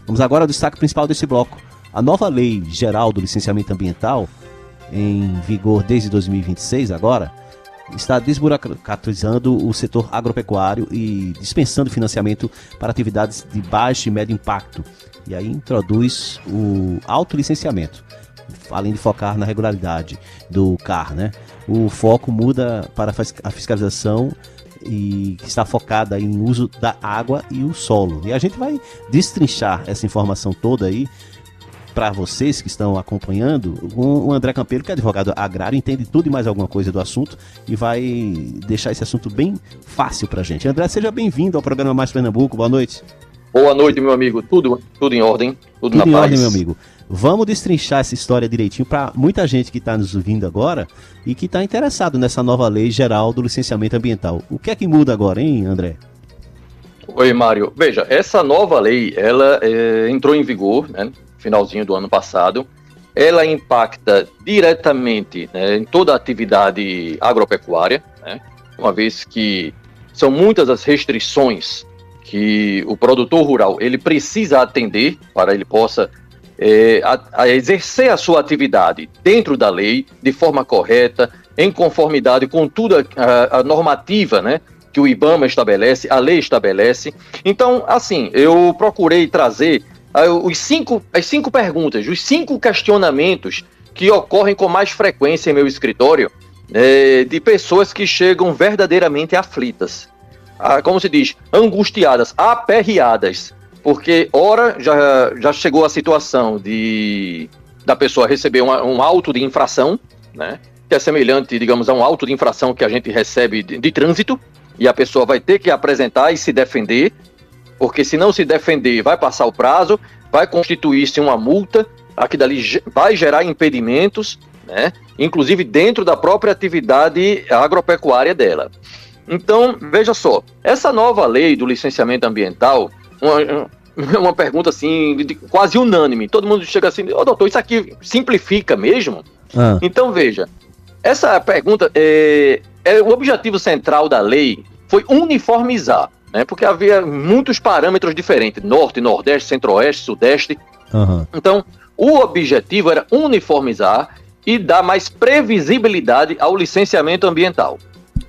Vamos agora ao destaque principal desse bloco. A nova Lei Geral do Licenciamento Ambiental, em vigor desde 2026 agora, está desburocratizando o setor agropecuário e dispensando financiamento para atividades de baixo e médio impacto. E aí introduz o autolicenciamento, além de focar na regularidade do CAR, né? O foco muda para a fiscalização e que está focada em uso da água e o solo. E a gente vai destrinchar essa informação toda aí para vocês que estão acompanhando. O André Campelo, que é advogado agrário, entende tudo e mais alguma coisa do assunto e vai deixar esse assunto bem fácil para a gente. André, seja bem-vindo ao programa Mais Pernambuco. Boa noite. Boa noite, meu amigo. Tudo em ordem, tudo na paz. Tudo em ordem, meu amigo. Vamos destrinchar essa história direitinho para muita gente que está nos ouvindo agora e que está interessado nessa nova Lei Geral do Licenciamento Ambiental. O que é que muda agora, hein, André? Oi, Mário. Veja, essa nova lei, ela entrou em vigor, né, finalzinho do ano passado. Ela impacta diretamente, né, em toda a atividade agropecuária, né, uma vez que são muitas as restrições que o produtor rural ele precisa atender para ele possa a exercer a sua atividade dentro da lei, de forma correta, em conformidade com toda a normativa, né, que o IBAMA estabelece, a lei estabelece. Então, assim, eu procurei trazer as cinco perguntas, os 5 questionamentos que ocorrem com mais frequência em meu escritório, de pessoas que chegam verdadeiramente aflitas, como se diz, angustiadas, aperreadas, porque ora já chegou a situação da pessoa receber um auto de infração, né, que é semelhante, digamos, a um auto de infração que a gente recebe de trânsito, e a pessoa vai ter que apresentar e se defender, porque se não se defender vai passar o prazo, vai constituir-se uma multa, aqui dali vai gerar impedimentos, né, inclusive dentro da própria atividade agropecuária dela. Então, veja só, essa nova lei do licenciamento ambiental, uma pergunta assim, quase unânime, todo mundo chega assim, doutor, isso aqui simplifica mesmo? Então, veja, essa pergunta, o objetivo central da lei foi uniformizar, né, porque havia muitos parâmetros diferentes, norte, nordeste, centro-oeste, sudeste. Então, o objetivo era uniformizar e dar mais previsibilidade ao licenciamento ambiental.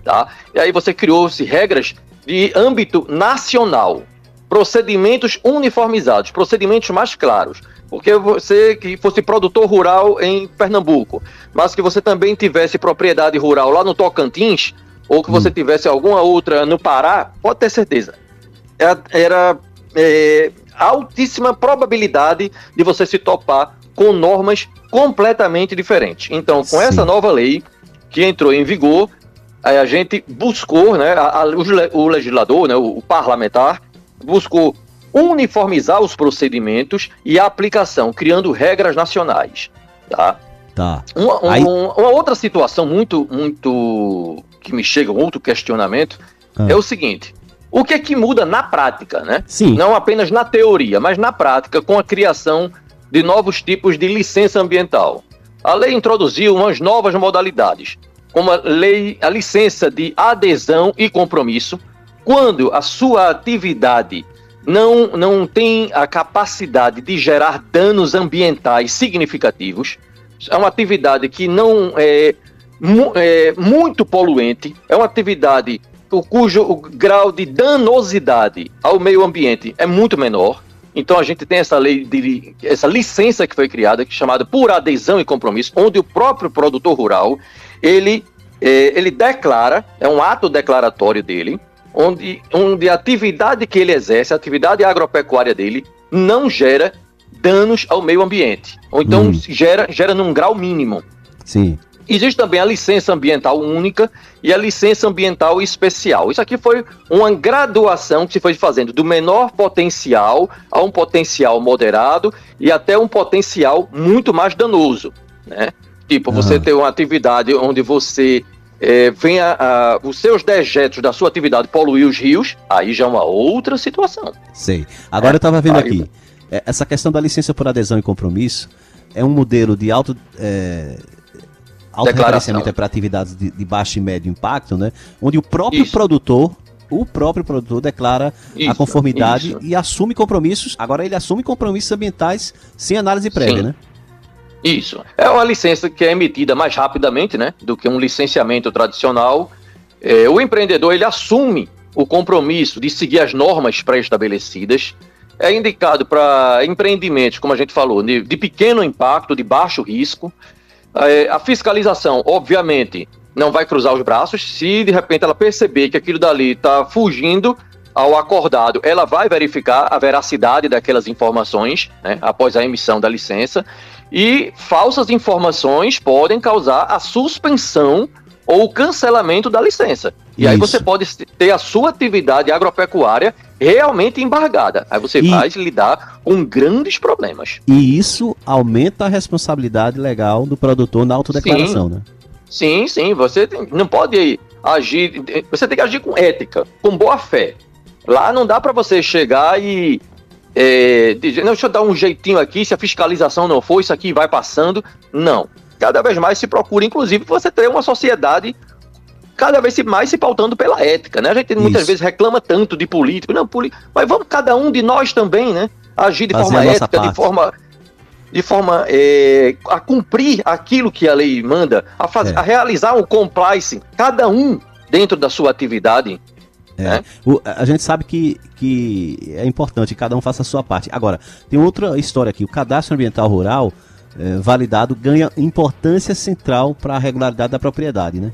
Tá? E aí você criou-se regras de âmbito nacional, procedimentos uniformizados, procedimentos mais claros. Porque você que fosse produtor rural em Pernambuco, mas que você também tivesse propriedade rural lá no Tocantins, ou que você tivesse alguma outra no Pará, pode ter certeza. Era altíssima probabilidade de você se topar com normas completamente diferentes. Então, com essa nova lei que entrou em vigor, a gente buscou, né, o legislador, né, o parlamentar, buscou uniformizar os procedimentos e a aplicação, criando regras nacionais. Tá? Uma outra situação muito que me chega, um outro questionamento, é o seguinte: o que é que muda na prática, né? Não apenas na teoria, mas na prática, com a criação de novos tipos de licença ambiental. A lei introduziu umas novas modalidades, como a licença de adesão e compromisso, quando a sua atividade não tem a capacidade de gerar danos ambientais significativos, é uma atividade que não é muito poluente, é uma atividade cujo grau de danosidade ao meio ambiente é muito menor. Então a gente tem essa licença que foi criada, que é chamada por adesão e compromisso, onde o próprio produtor rural, ele declara, é um ato declaratório dele, onde a atividade que ele exerce, a atividade agropecuária dele, não gera danos ao meio ambiente. Ou então gera num grau mínimo. Existe também a licença ambiental única e a licença ambiental especial. Isso aqui foi uma graduação que se foi fazendo do menor potencial a um potencial moderado e até um potencial muito mais danoso, né? Tipo, você ter uma atividade onde você os seus dejetos da sua atividade poluir os rios, aí já é uma outra situação. Agora eu estava vendo aqui, essa questão da licença por adesão e compromisso é um modelo de autorreferenciamento para atividades de baixo e médio impacto, né? Onde o próprio produtor o próprio produtor declara a conformidade e assume compromissos. Agora ele assume compromissos ambientais sem análise prévia, né? Isso. É uma licença que é emitida mais rapidamente, né, do que um licenciamento tradicional. O empreendedor, ele assume o compromisso de seguir as normas pré-estabelecidas. É indicado para empreendimentos, como a gente falou, de pequeno impacto, de baixo risco. A fiscalização, obviamente, não vai cruzar os braços. Se de repente ela perceber que aquilo dali está fugindo ao acordado, ela vai verificar a veracidade daquelas informações, né, após a emissão da licença. E falsas informações podem causar a suspensão ou o cancelamento da licença. E aí você pode ter a sua atividade agropecuária realmente embargada. Aí você vai lidar com grandes problemas. E isso aumenta a responsabilidade legal do produtor na autodeclaração, né? Sim. Você não pode agir... Você tem que agir com ética, com boa fé. Lá não dá para você chegar e... dizer, não, deixa eu dar um jeitinho aqui, se a fiscalização não for, isso aqui vai passando. Não. Cada vez mais se procura, inclusive, você ter uma sociedade cada vez mais se pautando pela ética, né? A gente muitas vezes reclama tanto de político, mas vamos cada um de nós também, né? Agir de forma ética, de forma a cumprir aquilo que a lei manda, a realizar um compliance, cada um dentro da sua atividade. Né? A gente sabe que é importante que cada um faça a sua parte. Agora, tem outra história aqui, o cadastro ambiental rural validado ganha importância central para a regularidade da propriedade, né?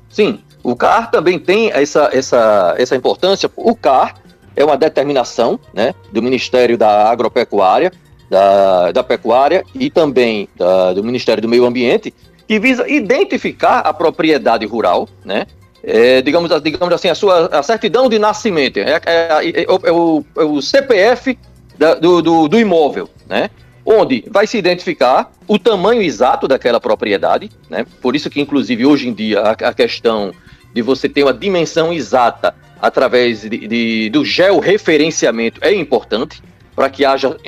Sim, o CAR também tem essa importância. O CAR é uma determinação, né, do Ministério da Agropecuária, da Pecuária e também do Ministério do Meio Ambiente, que visa identificar a propriedade rural, né? Digamos assim, a certidão de nascimento, o CPF do imóvel, né? Onde vai se identificar o tamanho exato daquela propriedade, né? Por isso que, inclusive, hoje em dia, a questão de você ter uma dimensão exata através do georreferenciamento é importante, para que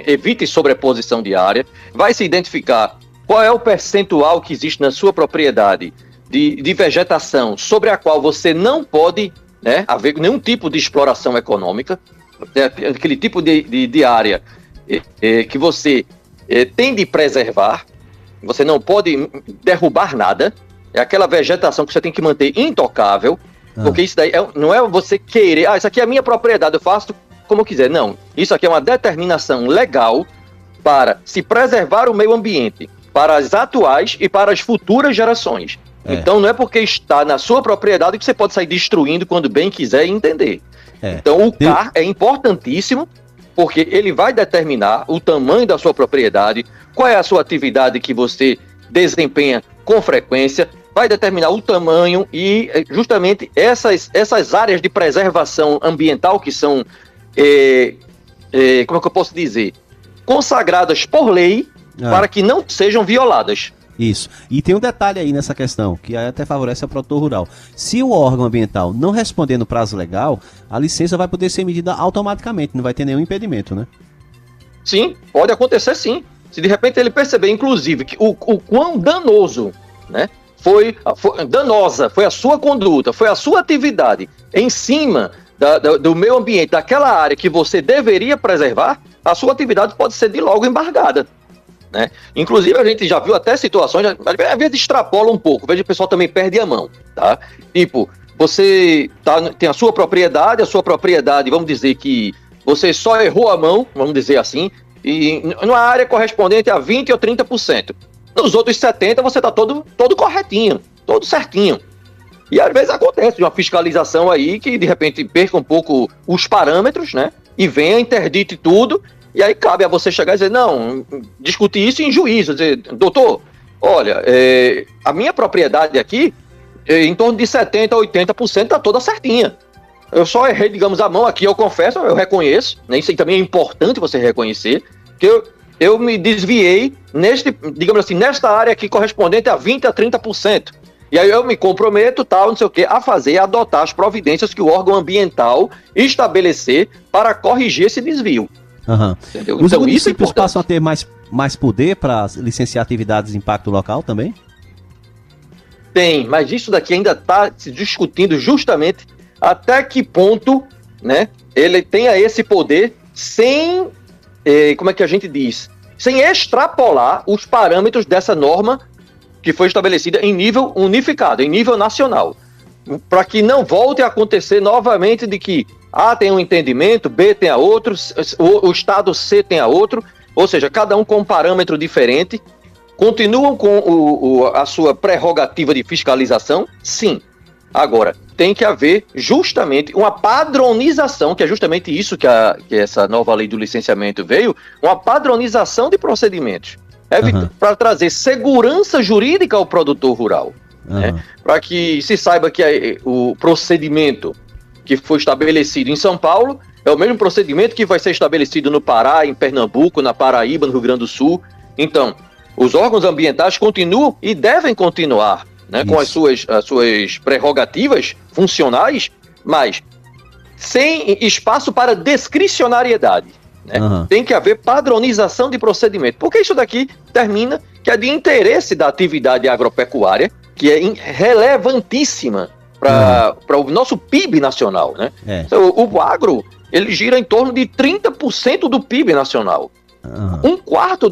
evite sobreposição de área. Vai se identificar qual é o percentual que existe na sua propriedade de vegetação sobre a qual você não pode, né, haver nenhum tipo de exploração econômica, aquele tipo de área que você tem de preservar, você não pode derrubar nada, é aquela vegetação que você tem que manter intocável, porque isso daí não é você querer, isso aqui é a minha propriedade, eu faço como eu quiser. Não, isso aqui é uma determinação legal para se preservar o meio ambiente, para as atuais e para as futuras gerações. Então não é porque está na sua propriedade que você pode sair destruindo quando bem quiser e entender. Então o CAR é importantíssimo, porque ele vai determinar o tamanho da sua propriedade, qual é a sua atividade que você desempenha com frequência, vai determinar o tamanho e justamente essas áreas de preservação ambiental que são, como é que eu posso dizer, consagradas por lei para que não sejam violadas. Isso. E tem um detalhe aí nessa questão, que até favorece o produtor rural. Se o órgão ambiental não responder no prazo legal, a licença vai poder ser emitida automaticamente, não vai ter nenhum impedimento, né? Sim, pode acontecer sim. Se de repente ele perceber, inclusive, que o quão danoso, né, foi a sua conduta, foi a sua atividade em cima do meio ambiente, daquela área que você deveria preservar, a sua atividade pode ser de logo embargada. Né? Inclusive a gente já viu até situações, às vezes extrapola um pouco, veja, o pessoal também perde a mão, tá? Tipo, você tem a sua propriedade, vamos dizer que você só errou a mão, vamos dizer assim, e numa área correspondente a 20% ou 30%. Nos outros 70% você está todo corretinho, todo certinho. E às vezes acontece de uma fiscalização aí que de repente perca um pouco os parâmetros, né? E venha, interdite tudo. E aí cabe a você chegar e dizer, não, discutir isso em juízo, dizer, doutor, olha, a minha propriedade aqui, em torno de 70% a 80% está toda certinha. Eu só errei, digamos, a mão aqui, eu confesso, eu reconheço, né, isso aí também é importante você reconhecer, que eu me desviei, nesta área aqui correspondente a 20% a 30%. E aí eu me comprometo, não sei o quê, a adotar as providências que o órgão ambiental estabelecer para corrigir esse desvio. Os municípios passam a ter mais poder para licenciar atividades de impacto local também? Tem, mas isso daqui ainda está se discutindo justamente até que ponto, né, ele tenha esse poder sem, como é que a gente diz, sem extrapolar os parâmetros dessa norma que foi estabelecida em nível unificado, em nível nacional, para que não volte a acontecer novamente de que A tem um entendimento, B tem a outro, o estado C tem a outro, ou seja, cada um com um parâmetro diferente, continuam com a sua prerrogativa de fiscalização, sim. Agora, tem que haver justamente uma padronização, que é justamente isso que essa nova lei do licenciamento veio, uma padronização de procedimentos, para trazer segurança jurídica ao produtor rural, né? Para que se saiba que o procedimento que foi estabelecido em São Paulo é o mesmo procedimento que vai ser estabelecido no Pará, em Pernambuco, na Paraíba, no Rio Grande do Sul. Então, os órgãos ambientais continuam e devem continuar, né, com as suas prerrogativas funcionais, mas sem espaço para discricionariedade, né? Tem que haver padronização de procedimento, porque isso daqui termina que é de interesse da atividade agropecuária, que é relevantíssima para o nosso PIB nacional, né? Então, o agro, ele gira em torno de 30% do PIB nacional. Um quarto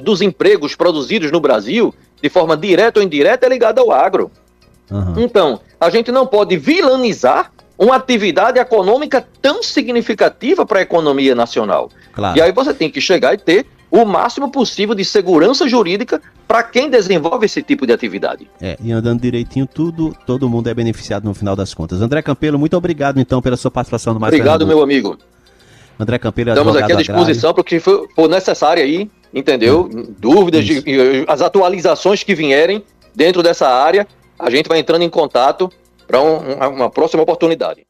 dos empregos produzidos no Brasil, de forma direta ou indireta, é ligado ao agro. Então, a gente não pode vilanizar uma atividade econômica tão significativa para a economia nacional. Claro. E aí você tem que chegar e ter o máximo possível de segurança jurídica para quem desenvolve esse tipo de atividade. E andando direitinho todo mundo é beneficiado no final das contas. André Campelo, muito obrigado então pela sua participação no Mais Obrigado, meu amigo. André Campelo, estamos aqui à disposição para o que for necessário aí, entendeu? Dúvidas, as atualizações que vierem dentro dessa área, a gente vai entrando em contato para uma próxima oportunidade.